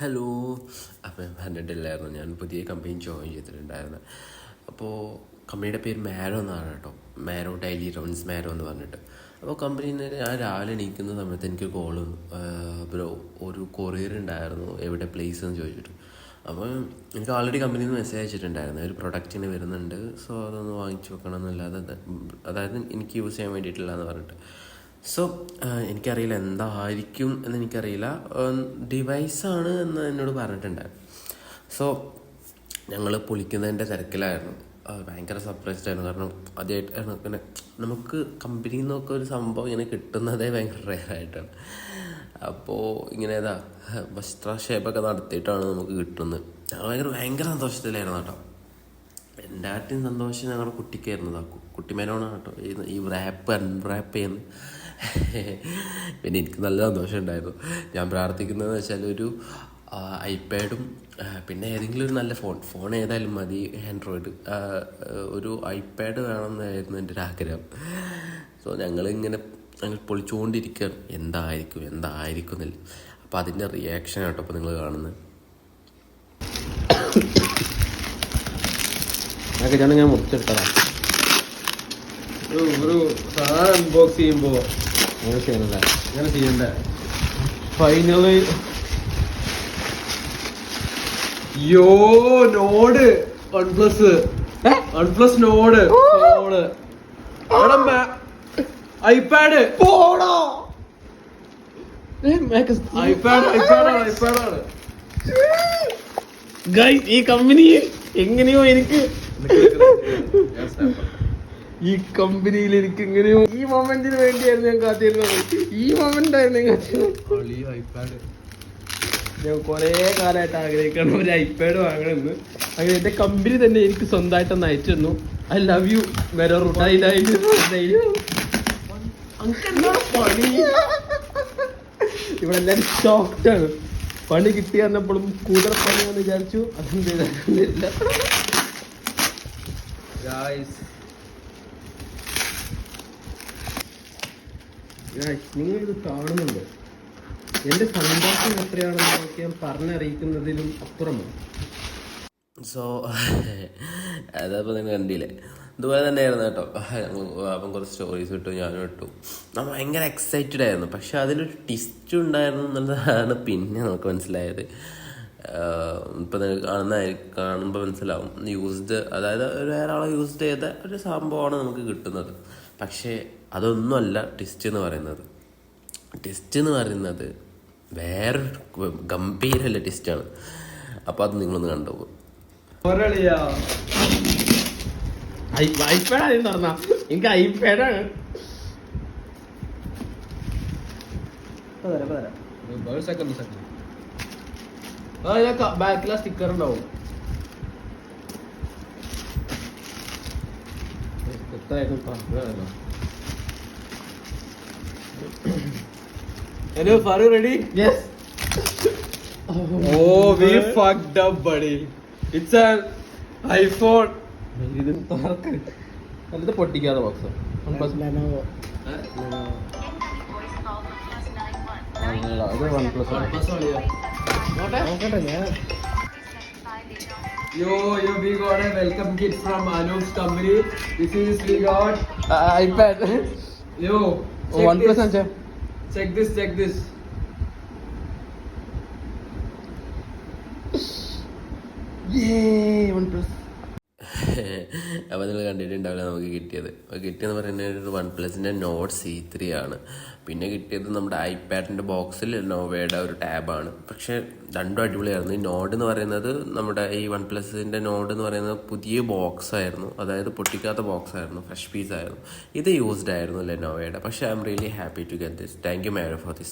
Hello. അപ്പം ഞാൻ പറഞ്ഞിട്ടില്ലായിരുന്നു, ഞാൻ പുതിയ കമ്പനി ജോയിൻ ചെയ്തിട്ടുണ്ടായിരുന്നു. അപ്പോൾ കമ്പനിയുടെ പേര് മാരോ എന്നാണ് കേട്ടോ. മാരോ ഡെയിലി റൗണ്ട്സ് മാരോ എന്ന് പറഞ്ഞിട്ട്. അപ്പോൾ കമ്പനിയിൽ നിന്ന് ഞാൻ രാവിലെ എണീക്കുന്ന സമയത്ത് എനിക്ക് കോൾ വന്നു. ബ്രോ, ഒരു കൊറിയർ ഉണ്ടായിരുന്നു, എവിടെ പ്ലേസ് എന്ന് ചോദിച്ചിട്ട്. അപ്പോൾ എനിക്ക് ഓൾറെഡി കമ്പനിയിൽ നിന്ന് മെസ്സേജ് അയച്ചിട്ടുണ്ടായിരുന്നു, ഒരു പ്രൊഡക്റ്റിന് വരുന്നുണ്ട്, സോ അതൊന്ന് വാങ്ങിച്ചു വെക്കണം എന്നല്ലാതെ, അതായത് എനിക്ക് യൂസ് ചെയ്യാൻ വേണ്ടിയിട്ടില്ല എന്ന് പറഞ്ഞിട്ട്. സോ എനിക്കറിയില്ല എന്തായിരിക്കും എന്ന് എനിക്കറിയില്ല. ഡിവൈസാണ് എന്ന് എന്നോട് പറഞ്ഞിട്ടുണ്ടായിരുന്നു. സോ ഞങ്ങൾ പൊളിക്കുന്നതിൻ്റെ തിരക്കിലായിരുന്നു. ഭയങ്കര സർപ്രൈസ്ഡ് ആയിരുന്നു. കാരണം ആദ്യമായിട്ടാണ് പിന്നെ നമുക്ക് കമ്പനിയിൽ നിന്നൊക്കെ ഒരു സംഭവം ഇങ്ങനെ കിട്ടുന്നതേ ഭയങ്കര റെയറായിട്ടാണ്. അപ്പോൾ ഇങ്ങനെ വസ്ത്രക്ഷേപമൊക്കെ നടത്തിയിട്ടാണ് നമുക്ക് കിട്ടുന്നത്. ഞങ്ങൾ ഭയങ്കര സന്തോഷത്തിലായിരുന്നു കേട്ടോ. എൻ്റെ ആദ്യം സന്തോഷം ഞങ്ങളുടെ കുട്ടിക്കായിരുന്നു. കുട്ടിമേനോണാണ് കേട്ടോ ഈ റാപ്പ് അൺറാപ്പ് ചെയ്യുന്നത്. പിന്നെ എനിക്ക് നല്ല സന്തോഷം ഉണ്ടായിരുന്നു. ഞാൻ പ്രാർത്ഥിക്കുന്നതെന്ന് വെച്ചാൽ ഒരു ഐപാഡും പിന്നെ ഏതെങ്കിലും ഒരു നല്ല ഫോൺ ഏതായാലും മതി, ആൻഡ്രോയിഡ്. ഒരു ഐപാഡ് വേണമെന്നായിരുന്നു എൻ്റെ ഒരു ആഗ്രഹം. സോ ഞങ്ങൾ പൊളിച്ചുകൊണ്ടിരിക്കുകയാണ്, എന്തായിരിക്കും എന്നില്ല. അപ്പോൾ അതിൻ്റെ റിയാക്ഷൻ ആട്ടോ അപ്പോൾ നിങ്ങൾ കാണുന്നത്. ഞാൻ മുറിച്ചെടുത്തതാണ്. ഒരു സാധനം അൺബോക്സ് ചെയ്യുമ്പോൾ അങ്ങനെ ചെയ്യണ്ടേ. Finally Nord OnePlus Nord iPad ഐപാഡാണ്. ഗൈസ്, ഈ കമ്പനി എങ്ങനെയോ എനിക്ക് എങ്ങനെയോ ഈ മൊമെന്റിന് വേണ്ടിയായിരുന്നു ഞാൻ കാത്തിരുന്നത്. ഈ മൊമെന്റ് ആയിരുന്നു ഞാൻ കുറേ കാലമായിട്ട് ആഗ്രഹിക്കണം ഒരു ഐപാഡ് വാങ്ങണമെന്ന്. അങ്ങനെ എൻ്റെ കമ്പനി തന്നെ എനിക്ക് സ്വന്തമായിട്ടൊന്ന് അയച്ചു തന്നു. ഐ ലവ് യു വേറെ റുട്ടായിട്ട്. പണി ഇവിടെ എല്ലാവരും ഷോക്റ്റാണ്. പണി കിട്ടി വന്നപ്പോഴും കൂടുതൽ പണിയാന്ന് വിചാരിച്ചു. അതൊന്നും ചെയ്തില്ല. നിങ്ങളിത് കാണുന്നുണ്ടോ? എൻ്റെ സന്തോഷം എത്രയാണെന്ന് നോക്കി ഞാൻ പറഞ്ഞറിയിക്കുന്നതിലും അപ്പുറമാണ്. സോ അതപ്പോൾ നിങ്ങൾ കണ്ടില്ലേ, ഇതുപോലെ തന്നെയായിരുന്നു കേട്ടോ. അപ്പം കുറച്ച് സ്റ്റോറീസ് ഇട്ടു, ഞാനും ഇട്ടു. ഞാൻ ഭയങ്കര എക്സൈറ്റഡ് ആയിരുന്നു. പക്ഷെ അതിലൊരു ട്വിസ്റ്റ് ഉണ്ടായിരുന്നു എന്നുള്ളതാണ് പിന്നെ നമുക്ക് മനസ്സിലായത്. ഇപ്പം നിങ്ങൾ കാണുമ്പോൾ മനസ്സിലാവും. യൂസ്ഡ്, അതായത് വേറെ ആളെ യൂസ്ഡ് ചെയ്ത ഒരു സംഭവമാണ് നമുക്ക് കിട്ടുന്നത്. പക്ഷേ അതൊന്നുമല്ല ട്വിസ്റ്റ് എന്ന് പറയുന്നത്. ട്വിസ്റ്റ് എന്ന് പറയുന്നത് വേറൊരു ഗംഭീരല്ല ട്വിസ്റ്റാണ്. അപ്പോൾ അത് നിങ്ങളൊന്ന് കണ്ടുപോകും. ഐപാഡായിരുന്നു പറഞ്ഞ എനിക്ക് ഐപാഡാണ്. ബാക്കിലെ സ്റ്റിക്കർ ഉണ്ടാവും. Hello, Faru, ready? Yes. Oh, we fucked up, buddy. It's an iPhone. ഇത് പൊട്ടിക്കാതെ ബോക്സ്. ഇത് Yo, we got a welcome kit from Anup's company. This is we got iPad. Yo, OnePlus ancha. Check this. Yay, OnePlus. അപ്പോൾ നിങ്ങൾ കണ്ടിട്ടുണ്ടാവില്ല നമുക്ക് കിട്ടിയെന്ന് പറയുന്നത് ഒരു OnePlusന്റെ not C3 ആണ്. പിന്നെ കിട്ടിയത് നമ്മുടെ ഐപാഡിൻ്റെ ബോക്സിൽ നോവയുടെ ഒരു ടാബാണ്. പക്ഷേ രണ്ടും അടിപൊളിയായിരുന്നു. ഈ നോഡ് എന്ന് പറയുന്നത് നമ്മുടെ ഈ OnePlusന്റെ നോഡ് എന്ന് പറയുന്നത് പുതിയ ബോക്സ് ആയിരുന്നു, അതായത് പൊട്ടിക്കാത്ത ബോക്സ് ആയിരുന്നു, ഫ്രഷ് പീസ് ആയിരുന്നു. ഇത് യൂസ്ഡ് ആയിരുന്നു ലെനോവയുടെ. പക്ഷേ I'm really happy to get this. Thank you മാരോ ഫോർ ദിസ്.